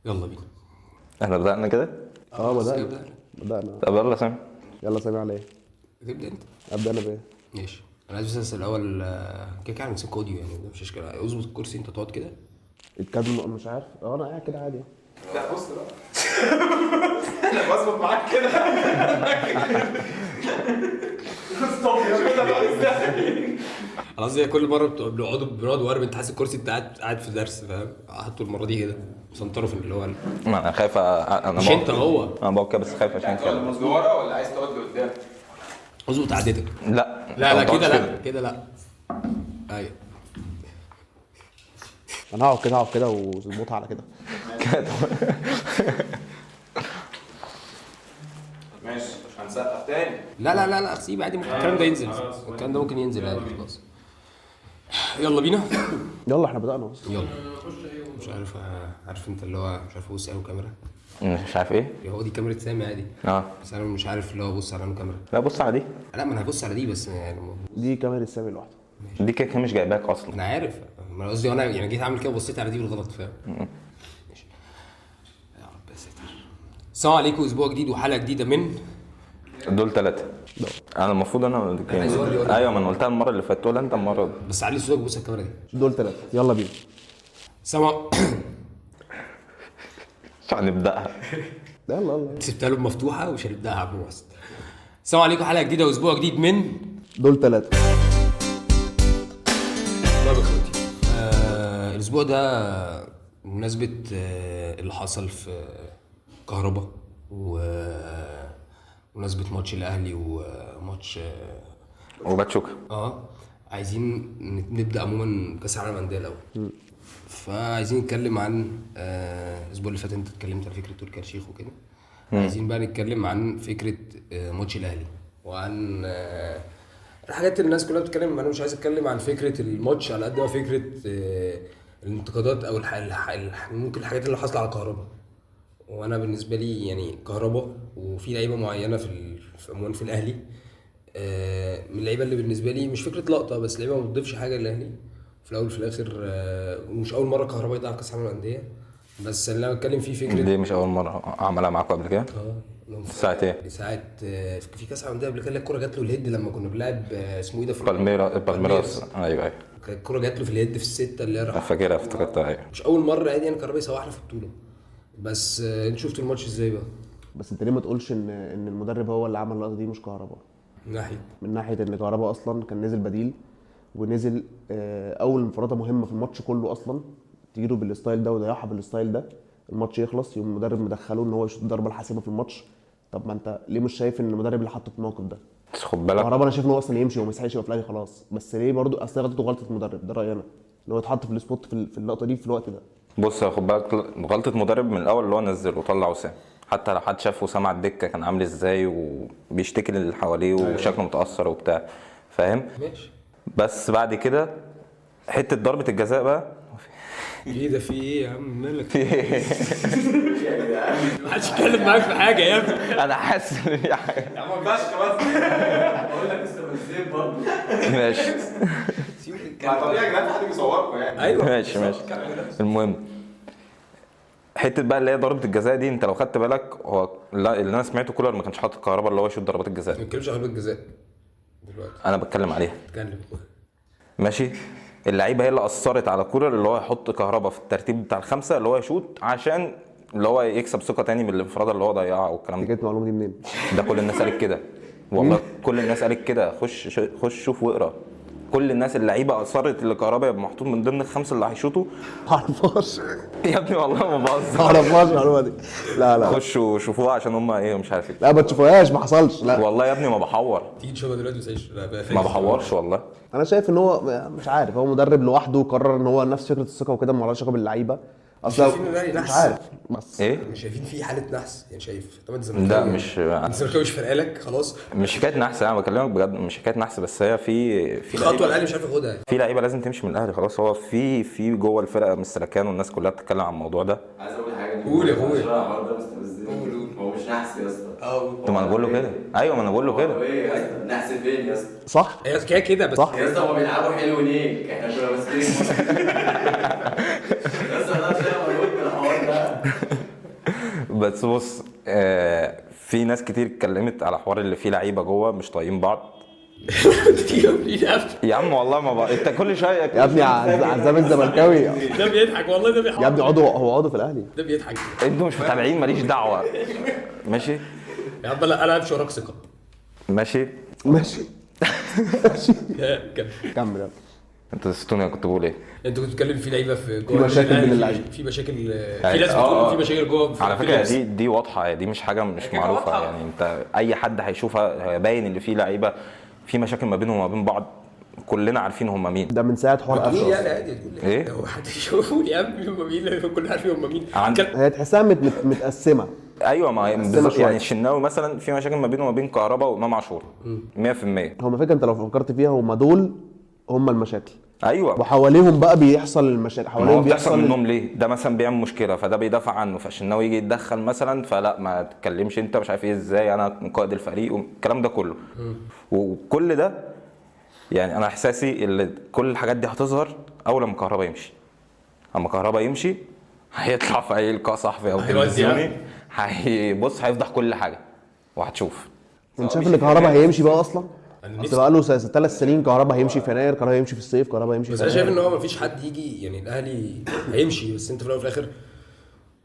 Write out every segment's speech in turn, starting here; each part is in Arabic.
يلا بينا. احنا بدأنا كده؟ بدأنا. طب يلا سامي. يلا سامي على ايه؟ تبدا انت. ابدا انا بايه؟ ماشي. انا عايز اسال الاول كده كده هنمسك اوديو يعني ده مش اشكال. اظبط الكرسي انت تقعد كده. اتكلم مش عارف. انا قاعد كده عادي. لا بص بقى انا بظبط معاك كده خلاص زي كل مره بنقعد وارب انت حاسس الكرسي انت قاعد في درس فاهم. حطه المره دي كده وسنطره في اللي هو ما انا خايف انا مش انت هو. انا بقول كده بس خايف عشان كده. لورا ولا عايز تقعد لقدام؟ اظبط قعدتك. لا كده لا كده لا. ايوه انا هقعد كده واظبطها على كده. ماشي مش هنسقف تاني. لا سيب عادي. ممكن الكلام ده ينزل. الكلام ده ممكن ينزل عادي خلاص. يلا بينا. يلا احنا بدأنا اهو. يلا. مش عارف انت اللي هو مش عارف ابص على كاميرا. مش عارف ايه؟ هو دي كاميرا سامي عادي. بس انا مش عارف اللي هو ابص على كاميرا. لا بص على دي. لا ما انا هبص على دي بس يعني دي كاميرا سامي لوحدها. دي كده مش جايباك اصلا. انا عارف. ما قصدي انا يعني جيت اعمل كده وبصيت على دي بالغلط فاهم. ماشي يا رب يا ساتر. السلام عليكم. اسبوع جديد وحلقه جديده من دول 3. انا المفروض انا ايوه ما انا قلتها المره اللي فاتت ولا انت المره دي. بس علي صوتك بص الكاميرا دي. دول 3. يلا بينا. سما هنبداها. يلا سبتها له مفتوحه ومش هنبداها يا عم محسن. السلام عليكم. حلقه جديده واسبوع جديد من دول 3. طيب يا اخواتي. الاسبوع ده بمناسبه اللي حصل في كهربا ومناسبه ماتش الاهلي وماتش وباتشوكا. عايزين نبدا عموما كاس العالم للانديه الاول. فعايزين نتكلم عن الاسبوع اللي فات انت اتكلمت على فكره تركي آل الشيخ وكده. عايزين بقى نتكلم عن فكره ماتش الاهلي وعن الحاجات اللي الناس كلها بتتكلم. انا مش عايز اتكلم عن فكره الماتش على قد ما فكره الانتقادات او ممكن الحاجات اللي حصلت على كهربا. وانا بالنسبه لي يعني كهربا وفي لعيبه معينه عموما في الاهلي من اللعيبه اللي بالنسبه لي مش فكره لقطه بس لعيبه ما بتضيفش حاجه للاهلي في الاول في الاخر. ومش اول مره كهربا يلعب كاس العالم للانديه بس اللي انا بتكلم فيه فكره دي مش اول مره اعملها معاكم قبل كده. ساعه ايه؟ ساعه في كاس العالم للانديه قبل كده الكوره جات له الهيد لما كنا بنلعب اسمه ايه ده في بالميراس. ايوه الكوره جات له في الهيد في السته اللي راح فاكرها افتكرتها. ايوه مش اول مره عادي يعني كهربا يسوحنا في البطوله. بس انت شفت الماتش ازاي بقى؟ بس انت ليه ما تقولش ان المدرب هو اللي عمل اللقطه دي مش كهربا؟ من ناحيه ان كهربا اصلا كان نازل بديل ونزل اول انفراده مهمه في الماتش كله اصلا تجيله بالستايل ده ويضيعها بالستايل ده الماتش يخلص يوم المدرب مدخله ان هو يشوط الضربه الحاسمه في الماتش. طب ما انت ليه مش شايف ان المدرب اللي حطه في الموقف ده؟ بس خد بالك كهربا انا شايف ان هو اصلا يمشي وما يسحقش يبقى في الاهلي خلاص. بس ليه برضو اصل غلطته غلطه مدرب. ده رايي انا ان هو يتحط في السبوت في اللقطه دي في الوقت ده. بص خد بالك غلطه مدرب من الاول اللي هو نزله وطلع وسام. حتى لو حد شاف وسام على الدكه كان عامل ازاي وبيشتكي للي حواليه وشكله متاثر وبتاع فاهم. ماشي. بس بعد كده حته ضربه الجزاء بقى ايه ده في ايه يا عم مالك؟ في ايه؟ محدش يتكلم معاك في حاجه يا ابني. انا حاسس ان في حاجه يا عم ما ينفعش بس بقول لك استفزيت برضه. ماشي ما طبيعي يا جدعان في حد بيصوركم يعني. ايوه ماشي المهم حته بقى اللي هي ضربه الجزاء دي انت لو خدت بالك هو اللي انا سمعته كولر ما كانش حاطط كهربا اللي هو يشوط ضربات الجزاء. ما بتكلمش عن ضربه الجزاء دلوقتي. انا بتكلم عليها. اتكلم. ماشي. اللعيبه هي اللي اثرت على كولر اللي هو يحط كهربا في الترتيب بتاع الخمسه اللي هو يشوط عشان اللي هو يكسب ثقه تاني من الانفراد اللي هو ضيعها والكلام ده. جت المعلومه دي منين؟ ده كل الناس قالت كده والله. كل الناس قالت كده. خش شوف واقرا. كل الناس اللعيبه اصرت اللي كهربا يبقى محطوط من ضمن الخمسه اللي هيشوطوا. ما اعرفهاش يا ابني والله ما بهزر. ما اعرفهاش المعلومه دي. لا خشوا شوفوها عشان هم ايه مش عارف ايه. لا ما تشوفوهاش ما حصلش. لا والله يا ابني ما بحور. تيجي تشوفها دلوقتي ما بحورش والله. انا شايف ان هو مش عارف هو مدرب لوحده قرر ان هو نفس فكره الثقه وكده ما لهاش علاقه باللعيبه اصلا. مش عارف بس ايه مش شايفين في حاله نحس يعني شايف طب انت لا مش الزمالكاوي مش فارقه لك خلاص. مش حكايه نحس. انا بكلمك بجد مش حكايه نحس بس هي في خطوه الاهلي مش عارف ياخدها. في لعيبه لازم تمشي من الاهلي خلاص. هو في جوه الفرقه مستركان والناس كلها بتتكلم عن الموضوع ده. عايز اقول حاجه. قول يا اخويا. الحوار ده مستفزني. هو مش مش نحس يا اسطى. طب ما انا بقول له كده. ايوه ما انا بقول له كده. ايه يا اسطى نحس فين يا اسطى؟ صح هي كده بس صح. يا اسطى هما بيلعبوا حلو ليك، احنا كنا ماسكين يا اسطى ده شيء ملوك الحوار ده. بس بص في ناس كتير اتكلمت على حوار اللي فيه لعيبه جوه مش طايقين بعض. يا عم والله ما بقى انت كل شويه يا ابني عزام الزملكاوي ده بيضحك والله، ده بيحاول يا ابني هو عضو في الاهلي. ده بيضحك انتوا مش متابعين ماليش دعوه. ماشي يا عم. لا انا همشي وراك ثقه. ماشي ماشي كمل. كمل يلا. انت نسيتوني كنت بقول ايه. انتوا كنتوا بتتكلم في لعيبه في جوه في مشاكل الأهلي، بين اللعيبه. في مشاكل، في ناس بتقول في مشاكل جوه. على فكره دي واضحه، دي مش حاجه مش معروفه يعني. انت اي حد هيشوفها باين اللي فيه لعيبه في مشاكل ما بينهم وما بين بعض، كلنا عارفين هم مين. ده من ساعه حوار تقول قفشه يعني عادي تقول ايه؟ هو حد يشوفوا يا ابني هم مين؟ كلنا عارفين هم مين. هي تحسها متقسمه. ايوه ما هي بالظبط شوية. يعني. الشناوي مثلا في مشاكل ما بينه وما بين كهربا وامام عاشور 100%. هم فكره انت لو فكرت فيها هم دول هم المشاكل، ايوه وحواليهم بقى بيحصل المشاكل ما حواليهم هو بتحصل بيحصل منهم ليه؟ ده مثلا بيعمل مشكله فده بيدافع عنه، فالشناوي يجي يتدخل مثلا فلا ما تتكلمش انت مش عارف ايه ازاي انا قائد الفريق والكلام ده كله. وكل ده يعني انا احساسي اللي كل الحاجات دي هتظهر اول لما كهربا يمشي. اما كهربا يمشي هيطلع في اي لقاء صحفي او تلفزيوني هيبص هيفضح كل حاجه وهتشوف. انت شايف ان كهربا هيمشي بقى اصلا؟ اصل بقى له 3 سنين كهربا هيمشي في يناير، كهربا هيمشي في الصيف، كهربا هيمشي بس في انا شايف ان هو مفيش حد يجي يعني الاهلي هيمشي، بس انت في الاول وفي الاخر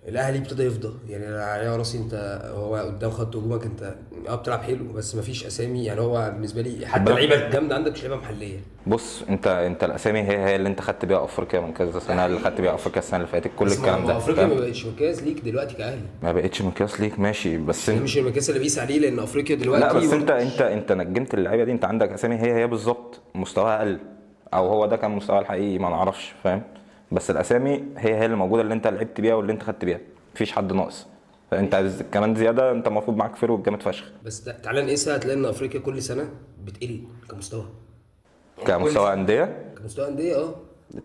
الاهلي ابتدى يفضى يعني على راسي. انت هو قدام خط هجومك انت بتلعب حلو بس مفيش اسامي يعني. هو بالنسبه لي حتى اللعيبه الجامده عندك مش لعيبه محليه. بص انت الاسامي هي اللي انت خدت بيها افريقيا من كذا سنه، اللي خدت بيها افريقيا السنه اللي فاتت، كل الكلام ده. افريقيا ما بقتش مقياس ليك دلوقتي كاهلي. ما بقتش مقياس ليك ماشي، بس مش المقياس اللي بيقيس عليه لان افريقيا دلوقتي. لا بس انت نجمت اللعيبه دي. انت عندك اسامي هي بالظبط مستواها اقل، او هو ده كان مستوى الحقيقي ما نعرفش فاهم. بس الاسامي هي اللي موجوده اللي انت لعبت بيها واللي انت خدت بيها، مفيش حد ناقص. فانت كمان زياده انت المفروض معاك فرق جامد فشخ. بس تعالى نقيسها هتلاقي ان افريقيا كل سنه بتقل كمستوى كمستوى انديه. كمستوى انديه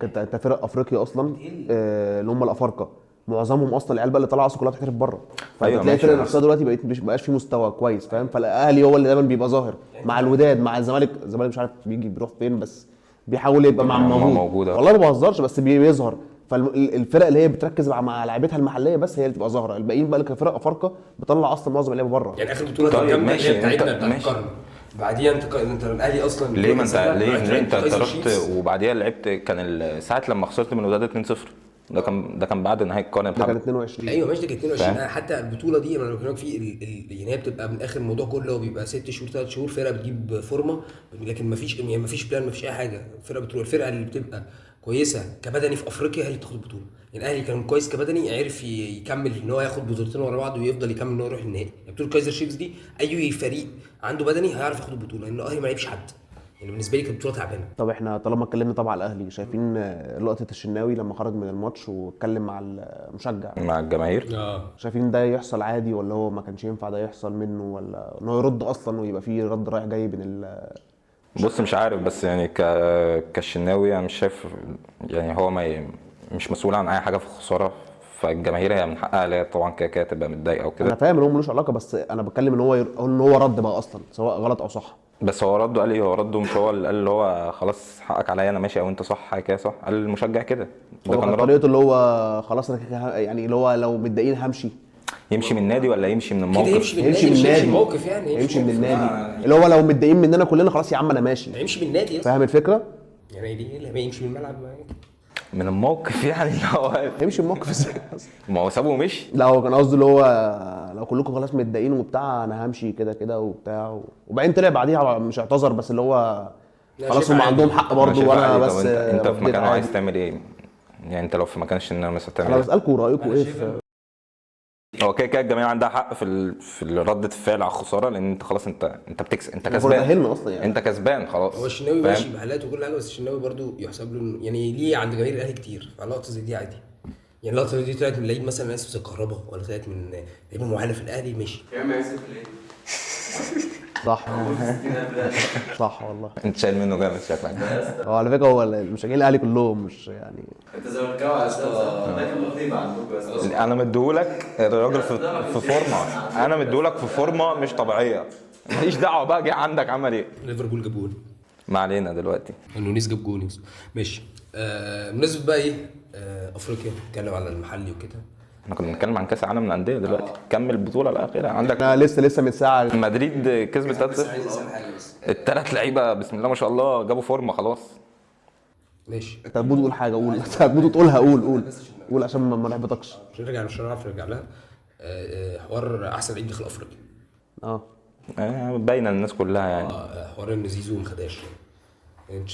انت فرق افريقيا اصلا اللي هم الافارقه معظمهم اصلا العيال بقى اللي طالعه اصلا كلها بتحترف بره. أيوة فتلاقي الفرق نفسها دلوقتي مش بقاش في مستوى كويس فاهم. فالاهلي هو اللي دايما بيبقى ظاهر مع الوداد مع الزمالك مش عارف بيروح فين بس بيحاول يبقى مع موجود. والله ما بهزرش بس بيظهر. فالفرق اللي هي بتركز مع لعيبتها المحليه بس هي اللي بتبقى ظاهره. الباقيين بقى كفرق افارقه بتطلع اصلا معظم اللعيبه بره. يعني اخر بطوله طيب كام ماشي بتاعتنا انت ماشي. بعديها انت الاهلي اصلا ليه ما انت رحت وبعديها لعبت كان ساعه لما خسرت من الوداد 2-0 ده كان بعد نهايه القرن. ده كان 22. ايوه ماشي ده كان 22. حتى البطوله دي انا بكلمك في يعني هي بتبقى من اخر الموضوع كله بيبقى 6 شهور 3 شهور فرقه بتجيب فورمه لكن مفيش يعني مفيش بلان مفيش اي حاجه. الفرقه اللي بتبقى كويسه كبدني في افريقيا هي اللي بتاخد البطوله. يعني الاهلي كان كويس كبدني عرف يكمل ان هو ياخد بطولتين ورا بعض ويفضل يكمل ان هو يروح النهائي. يعني بطوله كايزر شيفز دي اي فريق عنده بدني هيعرف ياخد البطوله لان الاهلي ما لعبش حد. يعني بالنسبه لي كانت بطوله تعبانه. طب احنا طالما اتكلمنا طبعا على الاهلي شايفين لقطه الشناوي لما خرج من الماتش واتكلم مع المشجع مع الجماهير شايفين ده يحصل عادي ولا هو ما كانش ينفع ده يحصل منه ولا ان هو يرد اصلا ويبقى فيه رد رايح جاي بين بص مش عارف بس يعني كالشناوي انا مش شايف يعني هو مش مسؤول عن اي حاجه في الخساره. فالجماهير هي من حقها لا طبعا كده تبقى متضايقه وكده. انا فاهم ان هو ملوش علاقه بس انا بتكلم ان هو رد بقى اصلا سواء غلط او صح. بس هو رده قال ايه؟ هو رده مش هو اللي قال اللي هو خلاص حقك عليا انا ماشي او انت صح حاجه كده صح. قال المشجع كده ده كان طريقته اللي هو خلاص انا يعني اللي هو لو متضايقين همشي. يمشي من النادي ولا يمشي من الموقف؟ يمشي من النادي. الموقف يعني يمشي من النادي اللي هو لو متضايقين مننا كلنا خلاص يا عم انا ماشي. يمشي من النادي فاهم الفكره؟ يعني ليه يمشي من الملعب من الموقف يعني اللي هو يمشي الموقف ازاي؟ ما هو سابه ومشي. لا هو كان قصده اللي هو لو كلكم خلاص متضايقين وبتاع انا همشي كده وبتاع وبعدين طلع بعديها مش اعتذر بس اللي هو خلاص هم عندهم حق برضه وانا بس. انت في مكانه عايز تعمل ايه؟ يعني انت لو في مكان الشناوي مثلا تعمل ايه؟ انا بسالكم رايكم ايه هو كده الجماهير عندها حق في ردة الفعل على الخساره لان انت خلاص انت بتكسب انت كسبان اصلا يعني. انت كسبان خلاص. هو الشناوي ماشي بحالات وكل حاجه بس الشناوي برضو يحسب له يعني ليه عند جماهير الاهلي كتير فاللقطه زي دي عادي. يعني اللقطه دي طلعت من لعيب مثلا اسف زي كهربا ولا طلعت من لعيب معين في الاهلي ماشي يا عم اسف ليه؟ صح صح والله. انت شايل منه جامد شكلك. هو على فكره هو المشجعين الاهلي كلهم مش يعني. انت زملكاوي يا استاذ، ده كان لطيف عندكم يا استاذ. انا مديهولك الراجل في فورمه، انا مديهولك في فورمه مش طبيعيه، ماليش دعوه بقى جه عندك عمل ايه. ليفربول جاب جول. ما علينا دلوقتي. نونيز جاب جول. ماشي. بالنسبه بقى ايه افريقيا، نتكلم على المحلي وكده. احنا كنا بنتكلم عن كاس العالم للانديه دلوقتي. كمل البطوله الاخيره عندك. انا لسه من ساعه مدريد كسبت 3-0. الثلاث لعيبه بسم الله ما شاء الله جابوا فورمه خلاص. ماشي. انت هتبوظ تقول حاجه، قول هتبوظ تقولها، قول عشان ما نحبطكش. مش هنعرف نرجع لها. حوار احسن لعيب دخل افريقيا. باينه للناس كلها يعني. حوار ان زيزو ما خدهاش.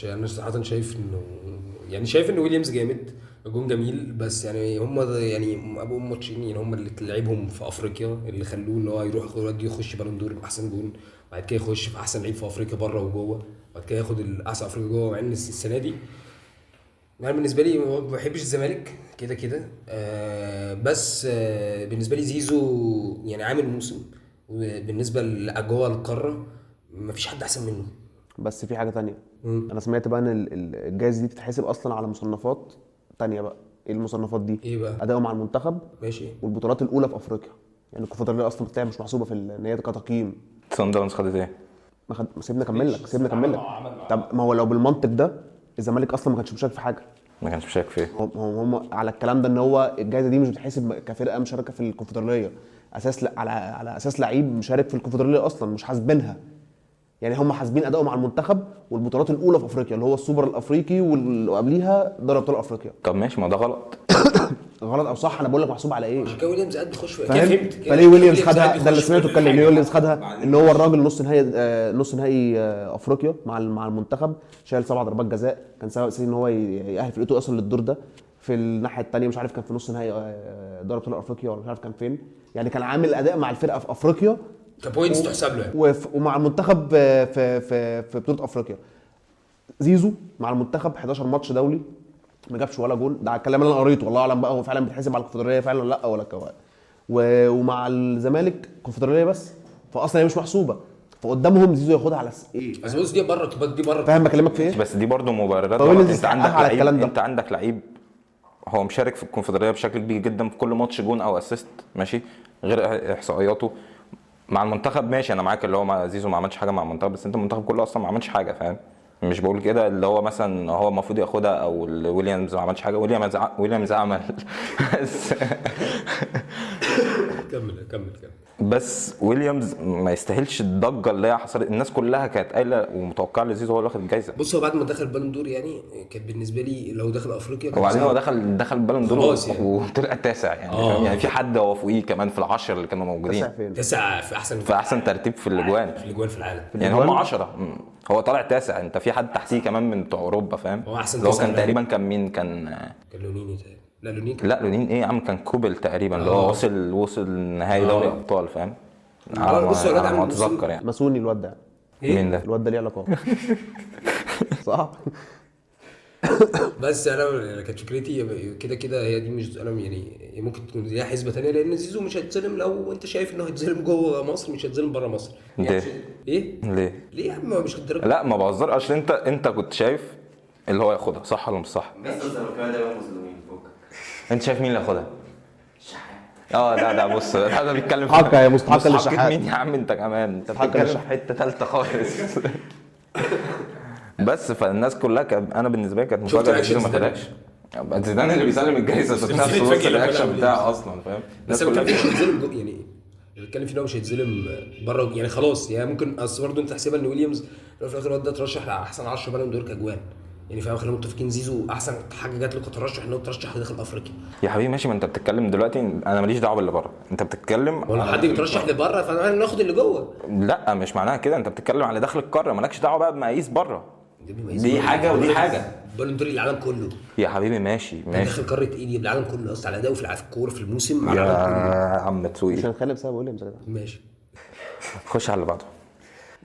انا صراحه شايف ان ويليامز جامد، جون جميل، بس يعني هم يعني ابو ماتشين يعني هم اللي لعبهم في افريقيا اللي خلوه ان هو يروح يخش بالون دور باحسن جون، بعد كده يخش في احسن لعيب في افريقيا بره وجوه، بعد كده ياخد الاحسن افريقيا جوه. مع ان السنه دي يعني بالنسبه لي ما بحبش الزمالك كده بس بالنسبه لي زيزو يعني عامل موسم، وبالنسبه لجوه القاره مفيش حد احسن منه. بس في حاجه تانية. انا سمعت بقى ان الجائزه دي بتتحسب اصلا على مصنفات تانية بقى. ايه المصنفات دي؟ ايه بقى؟ اداؤه مع المنتخب، ماشي، والبطولات الاولى في افريقيا. يعني الكونفدراليه اصلا بتاعي مش محسوبه في ان هي كتقييم. صن داونز خدت ايه؟ سيبنا اكمل لك. طب ما هو لو بالمنطق ده الزمالك اصلا ما كانش مشارك في حاجه. ما كانش مشارك فيه. هم على الكلام ده ان هو الجائزه دي مش بتحسب كفرقه مشاركه في الكونفدراليه، على اساس لعيب مشارك في الكونفدراليه اصلا مش حاسبينها. يعني هم حاسبين اداؤه مع المنتخب والبطولات الاولى في افريقيا اللي هو السوبر الافريقي واللي قبليها دوري ابطال افريقيا. طب ماشي، ما ده غلط. غلط او صح انا بقول لك محسوب على ايه. عشان كده ويليامز قاعد بيخش فهمت. فليه ويليامز خدها؟ ده اللي سمعته اتكلم ليه ويليامز خدها، ان هو الراجل نص نهائي افريقيا مع المنتخب، شايل 7 ضربات جزاء، كان سبب اساسي ان هو يأهل فرقته اصلا للدور ده. في الناحيه الثانيه مش عارف كان في نص نهائي دوري ابطال افريقيا ولا مش عارف كان فين، يعني كان عامل اداء مع الفرقه في افريقيا كبوينتس تحسب له يعني. ومع المنتخب في بطوله افريقيا. زيزو مع المنتخب 11 ماتش دولي ما جابش ولا جول. ده الكلام اللي انا قريته، والله اعلم بقى هو فعلا بيتحسب على الكونفدراليه فعلا ولا لا ولا كواد. ومع الزمالك كونفدراليه بس، فاصلا هي مش محسوبه، فقدامهم زيزو ياخدها على ايه. بس بص دي بره فاهم بكلمك في ايه؟ بس دي برضو مبررات. انت عندك لعيب هو مشارك في الكونفدراليه بشكل كبير جدا في كل ماتش جون او اسيست، ماشي، غير احصائياته مع المنتخب. ماشي انا معاك اللي هو زيزو ما عملش حاجه مع المنتخب، بس انت المنتخب كله اصلا ما عملش حاجه، فاهم؟ مش بقول كده اللي هو مثلا هو المفروض ياخدها او ويليامز ما عملش حاجه. ويليامز عمل بس كمل. بس ويليامز ما يستاهلش الضجه اللي هي حصلت. الناس كلها كانت قايله ومتوقعه ان زيزو هو اللي واخد الجايزه. بص هو بعد ما دخل بالون دور يعني كانت بالنسبه لي لو دخل افريقيا، وبعدين هو دخل بالون دور يعني. وطلع التاسع يعني فاهم؟ يعني في حد هو فوقيه كمان في ال10 اللي كانوا موجودين. تاسع في احسن ترتيب في الاجوان في العالم يعني هم 10. هو طالع تاسع، انت في حد تحتيه كمان من بتوع اوروبا، فاهم؟ هو احسن اللي هو كان تقريبا كان مين كان لونيني تقريبا. لا لونين ايه يا عم، كان كوبل تقريبا اللي هو وصل نهائي دوري ابطال، فاهم؟ بص يا انا اتذكر يعني ماسوني الواد ده. مين ده؟ الواد ده ليه علاقه صح. بس انا كانت فكرتي كده هي دي مش انا يعني ممكن تكون ليها حسبه ثانيه، لان زيزو مش هيتظلم. لو انت شايف انه هيتظلم جوه مصر مش هيتظلم بره مصر. ليه؟ ايه ليه يا عم مش للدرجه. لا ما بهزر، عشان انت كنت شايف اللي هو ياخدها صح ولا مش صح؟ بس الزمالكاويه دايما مظلومين فوق. انت شايف مين اللي ياخدها؟ ده بص ده بيتكلم حقا يا مستحق للشحات. مين يا عم انت كمان؟ انت بتتكلم في حته ثالثه خالص. بس فالناس كلها انا بالنسبه لي كانت مفاجاه زيزو ما خدهاش. زيدان اللي بيسلم الجايزه ذات نفسه وسط الرياكشن بتاعه اصلا، فاهم؟ الناس كلها مش هتظلم يعني بيتكلم فيه مش هيتظلم بره يعني خلاص. يعني ممكن اصل برضه انت تحسبها ان ويليامز في الاخر الواد ده ترشح لاحسن 10 بالون دور كجوان يعني، فاهم؟ خلينا متفقين زيزو احسن حاجه جات له كترشح انه ترشح لداخل افريقيا. يا حبيبي ماشي، ما انت بتتكلم دلوقتي، انا ماليش دعوه باللي بره، انت بتتكلم ولا حد بيترشح لبره فانا ناخد اللي جوه. لا مش معناها كده، انت بتتكلم على داخل القاره، مالكش دعوه بقى بمقاييس بره. دي حاجه ودي حاجه. بالون دور العالم كله يا حبيبي ماشي داخل قاره ايه؟ العالم كله اصلا على اداؤه في الكوره في الموسم مع يا العالم كله. عم تسوقي مش هنتخانق بسبب ويليامز يا جدع. ماشي خش على اللي بعده.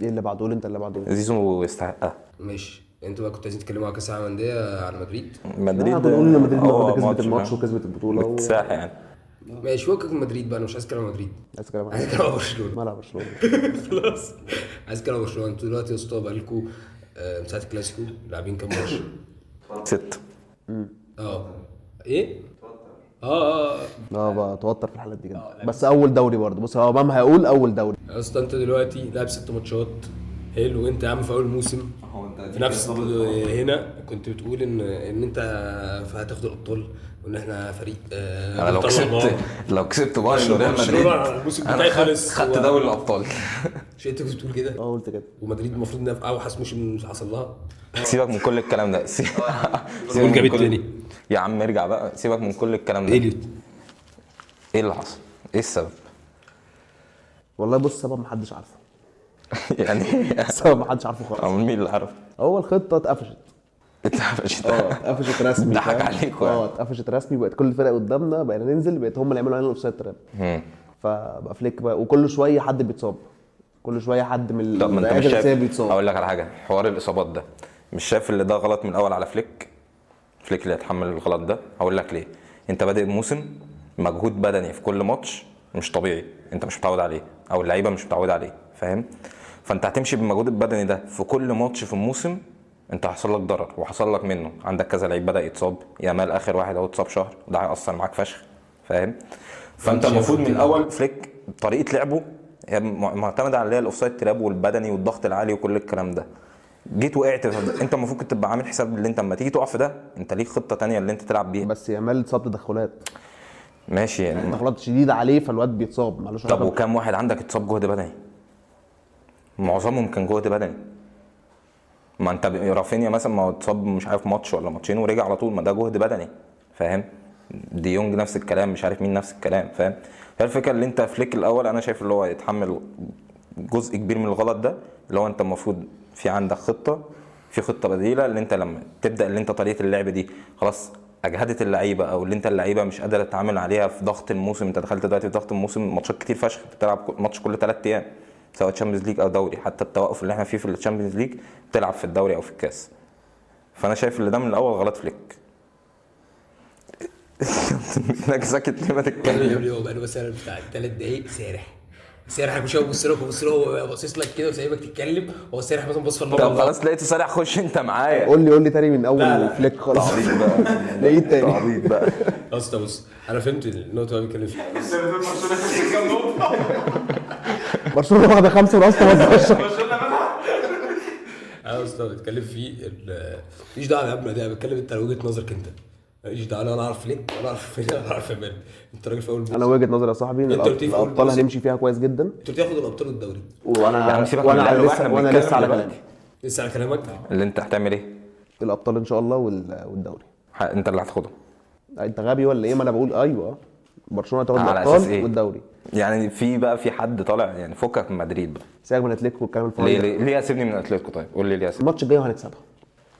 ايه اللي بعده؟ قول انت اللي بعده. زيزو يستحقها. ماشي. انتوا بقى كنتوا عايزين تتكلموا على كاس العالم للانديه على مدريد. كنا بنقول ان مدريد كسبت الماتش وكسبت البطوله ساحه يعني. ماشي فوقك من مدريد بقى، انا مش عايز اتكلم عن مدريد، عايز كلام عايز اتكلم عن برشلونه. ملعب برشلونه. خلاص عايز اتكلم عن برشلونه. انتوا دلوقتي يا اسطى بقالكوا من ساعه الكلاسيكو لاعبين كام ماتش؟ 6. ايه؟ بتوتر في الحالات دي جدا. بس اول دوري برضه، بص هو مهما هيقول اول دوري. يا اسطى انت دلوقتي لاعب 6 ماتشات حلو، وانت يا عم في اول موسم في نفس هنا كنت بتقول ان انت هتاخد الابطال وان احنا فريق انا لو كسبت بايرن وريال مدريد الموسم بتاعي خلص، خدت دوري الابطال. مش انت كنت بتقول كده؟ قلت كده. ومدريد المفروض انها في اوحش موسم حصل لها. سيبك من كل الكلام ده. قول جاب التاني يا عم ارجع بقى، سيبك من كل الكلام ده. ايه اللي حصل؟ ايه السبب؟ والله بص السبب محدش عارفه. يعني السبب محدش عارفه خالص. مين اللي عارف؟ هو الخطه اتقفشت. اتقفشت رسمي. ضحك عليكم. اتقفشت رسمي، بقت كل الفرق قدامنا بقينا ننزل، بقت هم اللي يعملوا علينا الاوفسايد تراب. فبقى فليك بقى، وكل شويه حد بيتصاب، كل شويه حد من طب ما انت مش شايف؟ بيتصاب. هقول لك على حاجه، حوار الاصابات ده مش شايف اللي ده غلط من الاول على فليك اللي هيتحمل الغلط ده؟ هقول لك ليه. انت بادئ الموسم مجهود بدني في كل ماتش مش طبيعي، انت مش متعود عليه او اللعيبه مش متعوده عليه، فاهم؟ فانت هتمشي بالمجهود البدني ده في كل ماتش في الموسم، انت هيحصل لك ضرر وحصل لك منه. عندك كذا لعيب بدا يتصاب، يامال اخر واحد اهو اتصاب شهر، ده هيأثر معاك فشخ، فاهم؟ فانت المفروض من الاول فليك طريقه لعبه معتمده على الاوفسايد تراب والبدني والضغط العالي وكل الكلام ده. جيت وقعت انت المفروض كنت تبقى عامل حساب اللي انت لما تيجي تقع في ده انت ليك خطه تانية اللي انت تلعب بيها. بس يامال اتصاب تدخلات. ماشي يعني تدخلات شديده عليه، فالواد بيتصاب معلش. طب وكم واحد عندك اتصاب جهد بدني؟ معظمهم كان جهد بدني. ما انت رافينيا مثلا ما اتصاب مش عارف ماتش ولا ماتشين ورجع على طول، ما ده جهد بدني، فاهم؟ دي يونج نفس الكلام، مش عارف مين نفس الكلام، فاهم؟ هي الفكره اللي انت فليك الاول انا شايف اللي هو يتحمل جزء كبير من الغلط ده، اللي هو انت المفروض في عندك خطه بديله، اللي انت لما تبدا اللي انت طريقه اللعب دي خلاص اجهدت اللعيبه او اللي انت اللعيبه مش قادره تتعامل عليها في ضغط الموسم. انت دخلت دلوقتي في ضغط الموسم، ماتشات كتير فشخ، بتلعب ماتش كل 3 ايام سواء تشامبيونز ليج او دوري، حتى التوقف اللي احنا فيه في التشامبيونز ليج بتلعب في الدوري او في الكاس. فانا شايف اللي ده من الاول غلط فليك. انك ساكت ليه ما تتكلم؟ هو بقى له مثلا بتاع 3 دقايق سارح مش هو بص له هو باصص لك كده وسايبك تتكلم، هو سارح مثلا بص في الموضوع. طب خلاص لقيته سارح، خش انت معايا. قول لي تاني من اول فليك خلاص. تعبيط بقى. لقيت تاني تعبيط بقى. بص انا فهمت النقطه اللي بيتكلم فيها. برشلونه واخده 5 ونص 15. انا اصلا بتكلم فيه ماليش دعوه يا ابني، ده بتكلم انت وجهه نظرك انت، ماليش دعوه. انا اعرف فليك ولا اعرف فين، انا اعرف امان. انت راجل في اول انا وجهه نظري يا صاحبي ان الابطال هنمشي فيها كويس جدا. انت بتاخد الابطال والدوري وانا لسه على كلامي. لسه على كلامك اللي انت هتعمل ايه؟ الابطال ان شاء الله والدوري انت اللي هتاخده. انت غبي ولا ايه؟ ما انا بقول ايوه برشلونه تاخد الابطال إيه؟ والدوري. يعني في حد طالع يعني فكك من مدريد بقى، سيبك من اتلتيكو والكلام الفاضي. ليه اسيبني من اتلتيكو؟ طيب قول لي ليه اسيبني. الماتش الجاي وهنكسبها.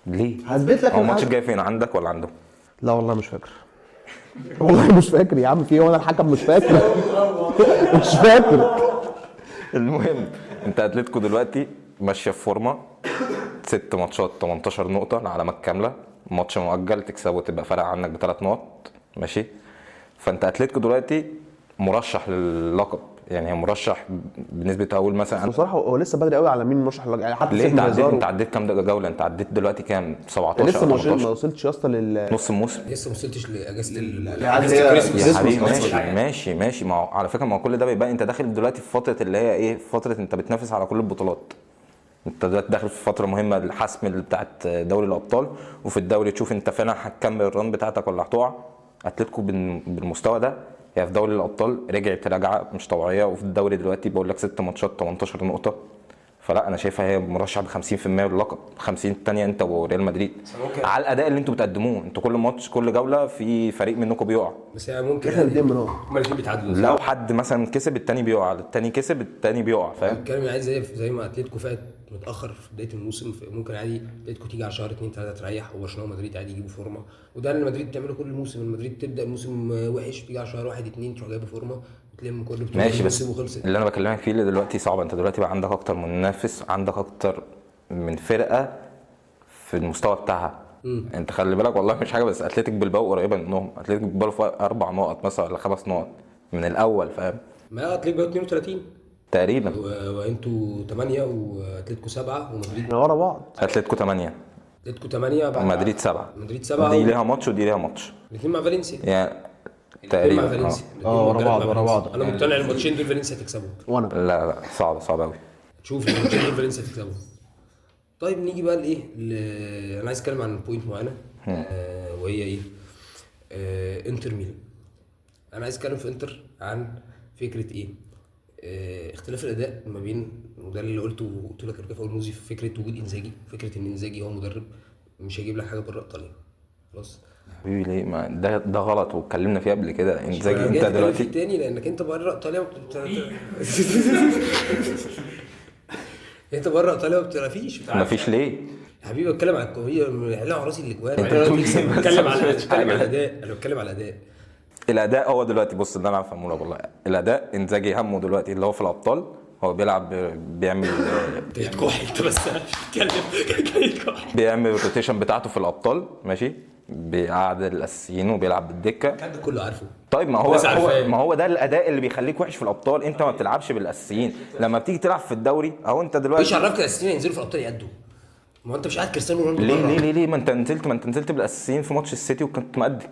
ليه؟ هثبت لك. هو الماتش الجاي فين، عندك ولا عندهم؟ لا والله مش فاكر. والله مش فاكر يا عم، في وانا الحكم مش فاكر. مش فاكر. المهم انت اتلتيكو دلوقتي ماشيه في فورمه، 6 ماتشات 18 نقطه العلامات كامله، ماتش مؤجل تكسبه تبقى فرق عنك ب3 نقط، ماشي؟ فانت اتلتيكو دلوقتي مرشح للقب، يعني هي مرشح بنسبه اقول مثلا. بصراحه هو لسه بدري قوي على مين مرشح يعني حتى ليه انت عديت كام جوله؟ انت عديت دلوقتي كام؟ 17 لسه ما وصلتش يا اسطى نص الموسم، لسه ما وصلتش لاجازه يا حبيبي. ماشي ما على فكره ما كل ده بيبقى انت داخل دلوقتي في فتره اللي هي ايه، فتره انت بتنافس على كل البطولات. انت دلوقتي داخل في فتره مهمه الحسم اللي بتاعت دوري الابطال، وفي الدوري تشوف انت فعلا هتكمل الران بتاعتك ولا هتقع. اتلتيكو بالمستوى ده هي في دوري الابطال رجعت رجعه مش طبيعيه، وفي الدوري دلوقتي بقول لك 6 ماتشات 18 نقطه. فلا انا شايفها هي مرشح ب 50% للقب، 50 الثانيه انت وريال مدريد على الاداء اللي انتوا بتقدموه. انتوا كل ماتش كل جوله في فريق منكم بيقع، بس يعني ممكن احنا الاثنين بنقع، هما الاثنين بيتعادلوا. لو حد مثلا كسب الثاني بيقع، الثاني كسب الثاني بيقع، فاهم؟ الكلام عايز زي ما اتلتيكو فات متاخر في بدايه الموسم، ممكن عادي اتلتيكو تيجي على شهر 2 3 تريح، وبرشلونه ومدريد عادي يجيبوا فورمه. وده اللي مدريد بتعمله كل موسم. المدريد تبدا الموسم وحش، تيجي على شهر 1 2 تروح جايبه فورمه تلم كل بطوله. ماشي، بس اللي انا بكلمك فيه اللي دلوقتي صعب. انت دلوقتي بقى عندك اكتر من منافس، عندك اكتر من فرقه في المستوى بتاعها. انت خلي بالك والله مش حاجه، بس اتلتيك بلباو قريبه منهم. اتلتيك بلباو 4 نقط مثلا ولا 5 نقط، من الاول فاهم. ما اتلتيكو بقى 32 تقريبا. وانتوا 8 واتلتيكو 7 ومدريد احنا ورا بعض. اتلتيكو 8 اتلتيكو 8 مدريد 7. مدريد 7 دي ليها ماتش ودي ليها ماتش الاثنين مع فالنسيا يعني مع تقريبا. فالنسيا ورا بعض ورا بعض. انا مقتنع الماتشين دول فالنسيا هتكسبهم. وانا لا صعب قوي. شوف الماتشين دول فالنسيا هتكسبهم. طيب نيجي بقى لايه انا عايز اتكلم عن بوينت معينه وهي ايه انتر ميلان. انا عايز اتكلم في انتر عن فكره ايه اختلاف الاداء ما بين، وده اللي قلت لك في اول موزي، في فكره وجود انزاجي، فكره ان انزاجي هو مدرب مش هيجيب لك حاجه بره ايطاليا خلاص. حبيبي ليه؟ ما ده غلط واتكلمنا فيه قبل كده. انزاجي انت دلوقتي الثاني لانك انت بره ايطاليا انت بره ايطاليا ما بتعرفيش مفيش ليه يا حبيبي. بتكلم على الكوره على راسي الاجوان. انت بتقول ايه؟ بتكلم على الاداء. انا بتكلم على الاداء. هو دلوقتي بص اللي انا فاهمه لك والله، الاداء انزاجي همه دلوقتي اللي هو في الابطال، هو بيلعب بيعمل كحل انت بس بتتكلم بيعمل الروتيشن بتاعته في الابطال ماشي، بيقعد الاساسيين وبيلعب بالدكه. الكلام ده كله عارفه. طيب ما هو ده الاداء اللي بيخليك وحش في الابطال. انت ما بتلعبش بالاساسيين، لما بتيجي تلعب في الدوري اهو انت دلوقتي ايش عرفك الاساسيين ينزلوا في الابطال يأدوا؟ ما انت مش قاعد كريستيانو رونالدو ليه ما انت نزلت بالاساسيين في ماتش السيتي وكنت مؤدي.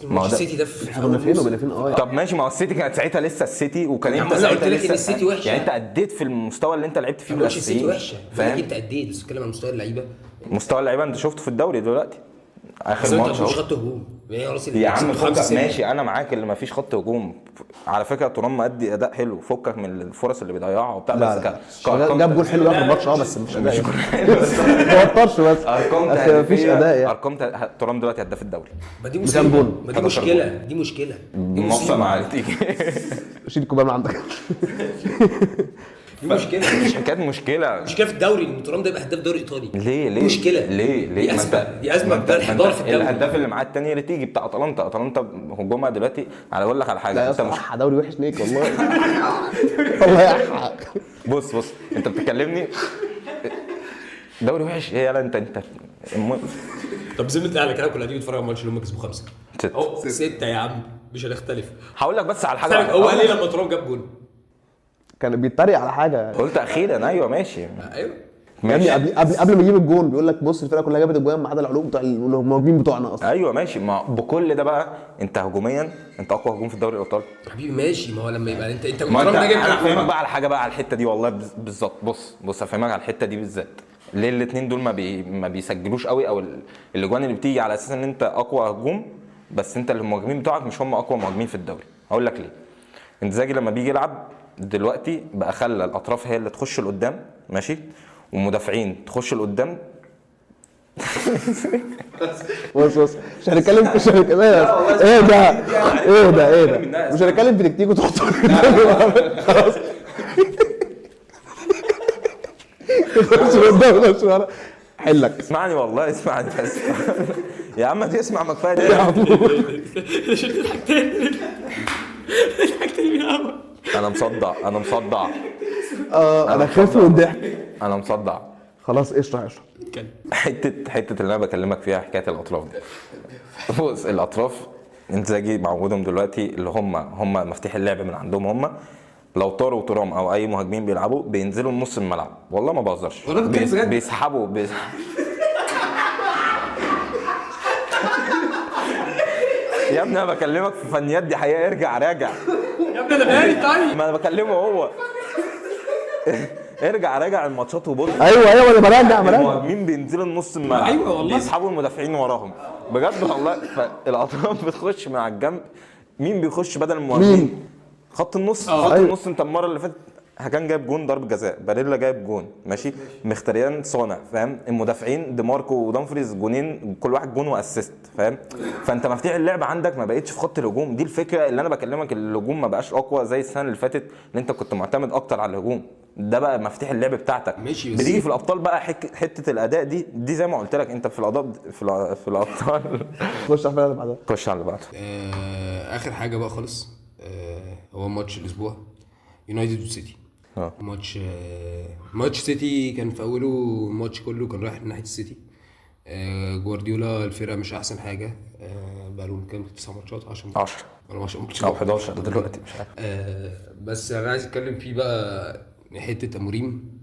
ماتش السيتي ده في كنا فين وبقينا فين؟ طب ماشي، ما هو السيتي كانت ساعتها لسه السيتي، وكان انت ساعتها لسه السيتي وحشه. يعني انت اديت في المستوى اللي انت لعبت فيه بالاساسيين. السيتي وحشه فاهم؟ انت اديت، بس بتتكلم عن مستوى اللعيبه. مستوى اللعيبه انت شفته في الدوري دلوقتي اخر ماتش مش خط هجوم يا عم. فكك ماشي، انا معاك اللي ما فيش خط هجوم. على فكره ترام مادي اداء حلو، فكك من الفرص اللي بيضيعها وبتاع. بس جاب جول حلو اخر ماتش بس مش اداء. ما وترش بس ارقام مفيش اداء يعني. ارقام ترام دلوقتي هداف الدوري. ما دي مشكله. دي مشكله نص مع تيجي شيل الكوبايه من عندك. دي مشكله. مش حكايه مشكله في الدوري ان ترام ده يبقى هداف دوري ايطالي. ليه مشكله. ليه دي ازمه ده الحضاره في الدوري. الهداف اللي معاه الثاني اللي تيجي بتاع اتلانتا هجومها دلوقتي. على اقول لك على حاجه، انت مش دوري وحش نيك والله. والله يا حق. بص انت بتكلمني دوري وحش ايه؟ يلا انت طب زمت على كده كنا هنيجي نتفرج على الماتش اللي هم كسبوا 5 أو 6 يا عم مش هنختلف. هقول لك بس على حاجه. هو قال لي لما ترام جاب جول كان بيتريق على حاجه. قلت اخيرا ايوه ماشي ايوه ماشي. قبل ما يجيب الجون بيقول لك بص الفرقه كلها جابت الجوان ما عدا العلوم بتوع المهاجمين بتوعنا اصلا. ايوه ماشي. ما بكل ده بقى انت هجوميا انت اقوى هجوم في الدوري الايطالي حبيبي. ماشي. ما هو لما يبقى انت انا هفهمك بقى على حاجه بقى على الحته دي والله بالظبط. بص هفهمك على الحته دي بالذات. ليه الاثنين دول ما بيسجلوش قوي، او الاجوان اللي بتيجي على اساس ان انت اقوى هجوم بس انت المهاجمين بتوعك مش هم اقوى مهاجمين في الدوري. هقول لك ليه. انزاجي لما بيجي يلعب دلوقتي بقى خلى الاطراف هي اللي تخش لقدام ماشي، ومدافعين تخش لقدام. بص مش هنتكلم ايه ده مش هنتكلم في تكتيك وتحط خلاص. حلك اسمعني والله اسمعني بس يا عم تسمع ما كفايه ده. انا مصدع انا خايف والضحك. انا مصدع خلاص اشرح حته اللي انا بكلمك فيها حكايه الاطراف دي. بص الاطراف انزاجي معودهم دلوقتي اللي هم مفتاح اللعب من عندهم. هم لو طاروا وترام او اي مهاجمين بيلعبوا بينزلوا نص الملعب والله ما بهزرش. بيسحبوا يا ابني انا بكلمك في فنيات دي حقيقه. ارجع راجع يا ابني انا مالي. طيب ما انا بكلمه هو. ارجع راجع الماتشات وبص. ايوه انا براجع المهاجمين بينزلوا نص الملعب. ايوه والله بيسحبوا المدافعين وراهم بجد والله. فالاطراف بتخش من على الجنب. مين بيخش بدل المهاجمين؟ خط النص. خط النص انت المره اللي فاتت كان جايب جون ضرب جزاء، باريلا جايب جون ماشي، مختريان صانع فاهم. المدافعين دي ماركو ودامفريز جونين كل واحد جون واسيست فاهم. فانت مفتاح اللعب عندك ما بقتش في خط الهجوم. دي الفكره اللي انا بكلمك. الهجوم ما بقاش اقوى زي السنه اللي فاتت اللي انت كنت معتمد اكتر على الهجوم. ده بقى مفتاح اللعب بتاعتك. ماشي بتيجي في الابطال بقى حته الاداء دي زي ما قلت لك انت في الاداء في الابطال. خش على اللي بعدها. خش على اللي بعده. اخر حاجه بقى خالص هو ماتش الاسبوع يونايتد وسيتي. ماتش سيتي كان في اوله الماتش كله كان رايح ناحيه السيتي. جوارديولا الفرقه مش احسن حاجه بقى لهم كام 9 ماتشات 10 ولا 10 او 11 دلوقتي مش عارف. بس انا عايز اتكلم فيه بقى حته اموريم.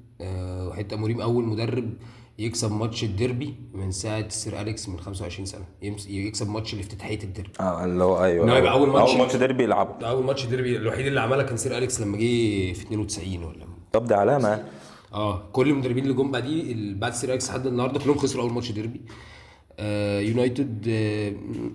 حته اموريم اول مدرب يكسب ماتش الديربي من ساعه سير اليكس من 25 سنه، يكسب ماتش الافتتاحيه الديربي. اللي هو ايوه انه يبقى اول ماتش ديربي يلعبه. اول ماتش ديربي الوحيد اللي عملها كان سير اليكس لما جه في 92 ولا. طب ده علامه. كل المدربين اللي جم بعد سير اليكس لحد النهارده كلهم خسروا اول ماتش ديربي. يونايتد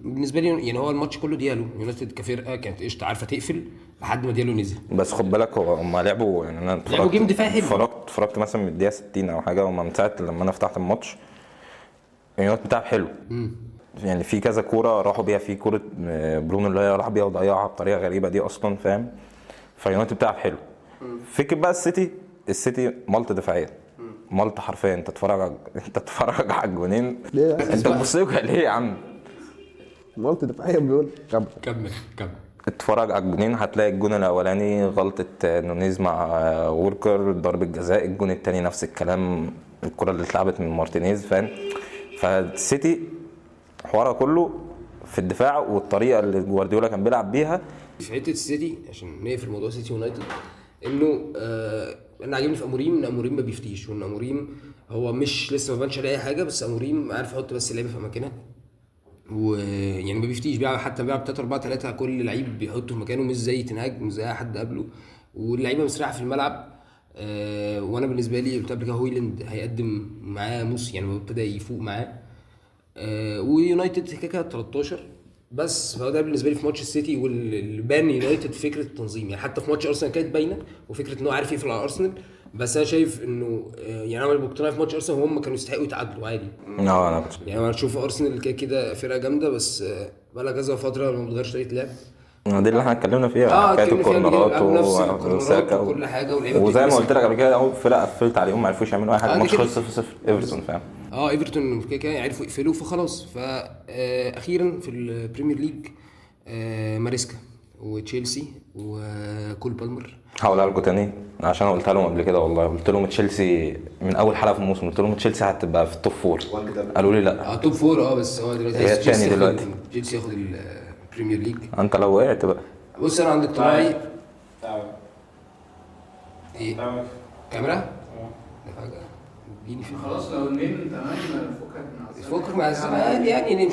بالنسبه لي يعني هو الماتش كله ديالو. يونايتد كفرقه كانت قشطه عارفه تقفل لحد ما ديالو نزل. بس خد بالك هم لعبوا يعني انا لعبوا جيم دفاعي حلو. اتفرجت مثلا من الدقيقه 60 او حاجه، وما من ساعه لما انا فتحت الماتش يونايتد بتاعه حلو. يعني في كذا كوره راحوا بيها، في كوره برونو اللي هي راح بيها وضيعها بطريقه غريبه دي اصلا فاهم. فيونايتد بتاعه حلو. فكر بقى السيتي مالت دفاعيه، مالت حرفيا. انت تتفرج على الجونين انت بتبص ليه يا عم؟ مالت دفاعيا بيقول كمل اتفرج على الجونين هتلاقي الجون الاولاني غلطه نونيز مع ووركر ضربه جزاء، الجون الثاني نفس الكلام، الكره اللي اتلعبت من مارتينيز فاهم. فالسيتي حوارها كله في الدفاع والطريقه اللي جوارديولا كان بيلعب بيها. في حته السيتي عشان نقفل موضوع سيتي يونايتد انه انا عاجبني في اموريم ان اموريم ما بيفتيش، وان اموريم هو مش لسه ما بانش عليه اي حاجه، بس اموريم عارف يحط بس اللعيبه في اماكنها، ويعني ما بيفتيش بيلعب، حتى بيلعب 3-4-3 كل لعيب بيحطه في مكانه، مش زي تنهاج مش زي حد قبله، واللعيبه مسرعه في الملعب. وانا بالنسبه لي قلت قبل كده هويلاند هيقدم معاه يعني ابتدى يفوق معاه. ويونايتد كده 13 بس. فهو ده بالنسبه لي في ماتش السيتي، واللي بان يونايتد فكره التنظيم، يعني حتى في ماتش ارسنال كانت باينه، وفكره انه عارف يقفل على ارسنال. بس انا شايف انه يعني انا مقتنع في ماتش ارسنال هم كانوا يستحقوا يتعادلوا عادي. انا يعني انا اشوف ارسنال كده فرقه جامده، بس بقى لها كذا فتره ما بتغيرش طريقه لعب. دي اللي احنا اتكلمنا فيها، حكايه الكورنرات وساكا وكل حاجه، وزي ما قلت لك قبل كده اهو فرقه قفلت عليهم ما عرفوش يعملوا اي حاجه. ماتش خلص 0-0 ايفرتون فاهم. ايفرتون كده عرفوا يقفلوا فخلاص. فاخيرا في البريمير ليج ماريسكا وتشيلسي وكول بالمر. هقولها لكم تاني عشان انا قلتها لهم قبل كده والله. قلت لهم تشيلسي من اول حلقه في الموسم، قلت لهم تشيلسي هتبقى في التوب 4. قالوا لي لا توب 4 بس هو دلوقتي الثاني دلوقتي تشيلسي ياخد البريمير ليج. انت لو وقعت بقى. بص انا عندي اقتناعي ايه كاميرا ده حاجه اديني في خلاص لو النين تمام فكك مع الزمان يعني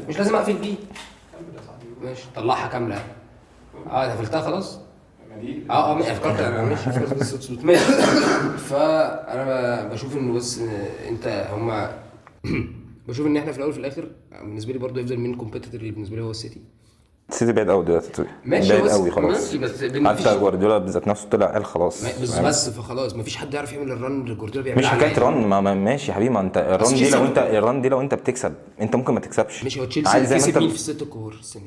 مش لازم اقفل بيه. ماشي طلعها كامله. قفلتها خلاص. فكرت انا ماشي بس ماشي. فانا بشوف انه بس انت هما بشوف ان احنا في الاول وفي الاخر بالنسبه لي برضو يفضل مين كومبيتيتور اللي بالنسبه لي هو السيتي. السيتي بعيد قوي دلوقتي، بعيد قوي خلاص. حتى جوارديولا بالذات نفسه طلع قال خلاص بس فخلاص مفيش حد يعرف يعمل الرن اللي جوارديولا بيعملها. مش حكايه رن ما ماشي يا حبيبي. ما انت الرن دي لو انت بتكسب انت ممكن ما تكسبش. ماشي هو تشيلسي كسب مين في الست كور السنه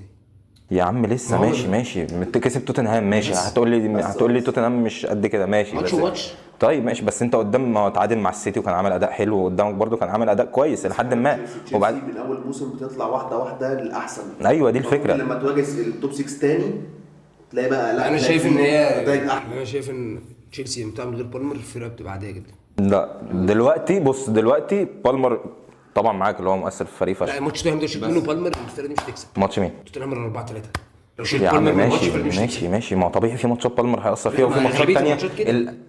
دي يا عم لسه ماشي كسب توتنهام ماشي. هتقول لي توتنهام مش قد كده ماشي ماتش طيب ماشي. بس انت قدام ما تعادل مع السيتي وكان عامل اداء حلو، وقدامك برضو كان عامل اداء كويس لحد ما. وبعد من اول موسم بتطلع واحده للاحسن. ايوه دي الفكره. لما تواجه التوب 6 تاني تلاقي بقى لا. انا شايف ان انا شايف ان تشيلسي بتعمل غير بالمر الفرقه بتبقى عاديه جدا. لا دلوقتي بالمر طبعا معاك اللي هو مؤثر في الفريق فشخ. لا ماتش توتنهام ده شيل منه بالمر الفرقه دي مش هتكسب. ماتش مين؟ توتنهام 4-3 لو يا عم ماشي ما طبيعي في ماتشات بالمر هيأثر فيها، وفي ماتشات تانية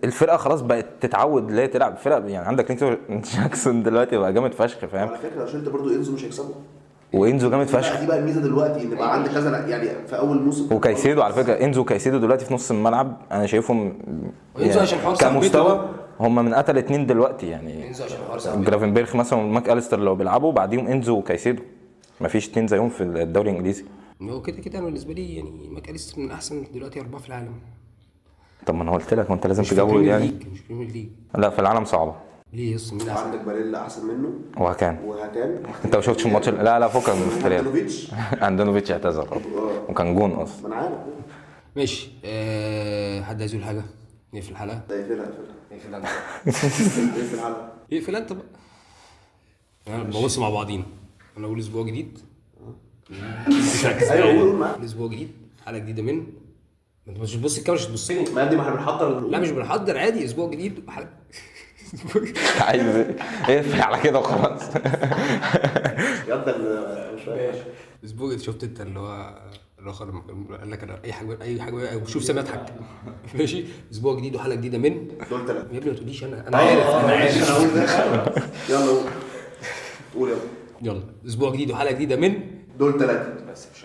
الفرقه خلاص بقت تتعود اللي هي تلعب فرق. يعني عندك نيكسون جاكسون دلوقتي بقى جامد فشخ فاهم. على فكره عشان انت برضو انزو مش هيكسبوا، وانزو جامد فشخ. دي بقى الميزه دلوقتي ان بقى عندك كذا يعني في اول موسم. وكايسيدو على فكره، انزو وكايسيدو دلوقتي في نص الملعب انا شايفهم انزو عشان حوار كمستوى هم من اتقل اتنين دلوقتي. يعني انزو عشان حوار جرافنبرخ مثلا وماك اليستر لو بيلعبوا بعديهم انزو وكايسيدو مفيش اتنين زيهم في الدوري الانجليزي. هو كده انا بالنسبه لي يعني ماك اليستر من احسن دلوقتي 4 في العالم. طب ما انا قلت لك وانت لازم تجاوب يعني. مش بريمير ليج لا في العالم صعبه. ليه يا اسطى؟ مين احسن؟ عندك باريلا احسن منه وهكان انت ما شفتش الماتش؟ لا فوق من الاختلاف. اندونوفيتش اعتذر وكان جون اصلا. ما انا عارف. ماشي حد عايز يقول حاجه؟ نقفل الحلقه. اقفل انت بقى. انا ببص مع بعضينا. انا اقول اسبوع جديد. ايوه اسبوع جديد حلقه جديده من ما انت مش بتبص الكاميرا، مش تبص لي. ما دي ما احنا بنحضر. لا مش بنحضر عادي. اسبوع جديد وحلقه عايز اقفل على كده وخلاص. يلا مش فاهم. اسبوع شفت انت اللي هو الاخر لما قال لك انا اي حاجه بشوف سامي اضحك. ماشي. اسبوع جديد وحلقه جديده من دول 3. يا ابني ما تقوليش انا عارف. يلا قول يلا. يلا اسبوع جديد وحلقه جديده من دول 3. بس مش